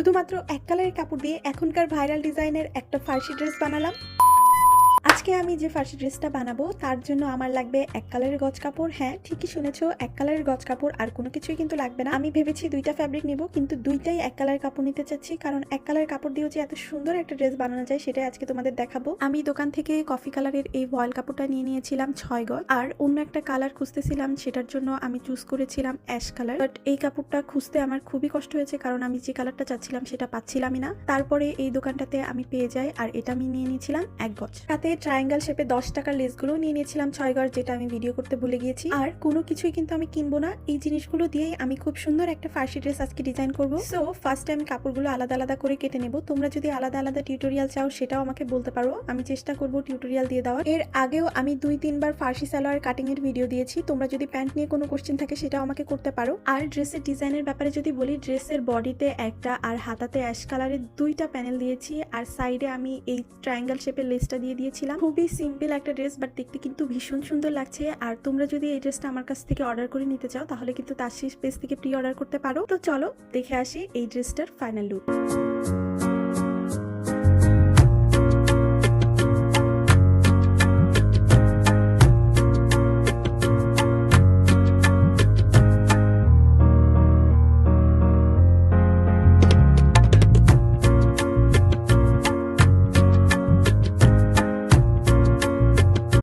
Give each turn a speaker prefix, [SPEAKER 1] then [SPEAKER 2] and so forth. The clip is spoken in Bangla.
[SPEAKER 1] শুধুমাত্র এক কালারের কাপড় দিয়ে এখনকার ভাইরাল ডিজাইনের একটা ফার্সি ড্রেস বানালাম। আজকে আমি যে ফার্সি ড্রেসটা বানাবো তার জন্য আমার লাগবে এক কালারের গজ কাপড়। হ্যাঁ, ঠিকই শুনেছো, এক কালারের গজ কাপড়, আর কোনো কিছুই কিন্তু লাগবে না। আমি ভেবেছি দুইটা ফ্যাব্রিক নিব, কিন্তু দুইটাই এক কালারের কাপড় নিতে চাচ্ছি, কারণ এক কালারের কাপড় দিয়েও যে এত সুন্দর একটা ড্রেস বানানো যায় সেটাই আজকে তোমাদের দেখাবো। আমি দোকান থেকে কফি কালারের এই ভয়েল কাপড়টা নিয়ে নিয়েছিলাম 6 গজ, আর অন্য একটা কালার খুঁজতেছিলাম, সেটার জন্য আমি চুজ করেছিলাম অ্যাশ কালার। বাট এই কাপড়টা খুঁজতে আমার খুবই কষ্ট হয়েছে, কারণ আমি যে কালারটা চাচ্ছিলাম সেটা পাচ্ছিলামই না। তারপরে এই দোকানটাতে আমি পেয়ে যাই, আর এটা আমি নিয়ে নিয়েছিলাম 1 গজ। সাথে ট্রায়াঙ্গেল শেপে 10 টাকার লেসগুলো নিয়ে নিয়েছিলাম 6 গজ, যেটা আমি ভিডিও করতে ভুলে গিয়েছি। আর কোনো কিছুই কিন্তু আমি কিনবো না, এই জিনিসগুলো দিয়েই আমি খুব সুন্দর একটা ফার্সি ড্রেস আজকে ডিজাইন করব। সো ফার্স্ট টাইম কাপড়গুলো আলাদা আলাদা করে কেটে নেব। তোমরা যদি আলাদা আলাদা টিউটোরিয়াল চাও সেটাও আমাকে বলতে পারো, আমি চেষ্টা করব টিউটোরিয়াল দিয়ে দেওয়ার। এর আগেও আমি 2-3 বার ফার্সি সালোয়ার কাটিং এর ভিডিও দিয়েছি, তোমরা যদি প্যান্ট নিয়ে কোনো কোশ্চেন থাকে সেটাও আমাকে করতে পারো। আর ড্রেসের ডিজাইনের ব্যাপারে যদি বলি, ড্রেসের বডিতে একটা আর হাতাতে অ্যাশ কালারের 2টা প্যানেল দিয়েছি, আর সাইডে আমি এই ট্রায়াঙ্গেল শেপের লেসটা দিয়ে দিয়েছিলাম। খুবই সিম্পল একটা ড্রেস, বাট দেখতে কিন্তু ভীষণ সুন্দর লাগছে। আর তোমরা যদি এই ড্রেসটা আমার কাছ থেকে অর্ডার করে নিতে চাও তাহলে কিন্তু তাসিস পেজ থেকে প্রি অর্ডার করতে পারো। তো চলো দেখে আসি এই ড্রেসটার ফাইনাল লুক।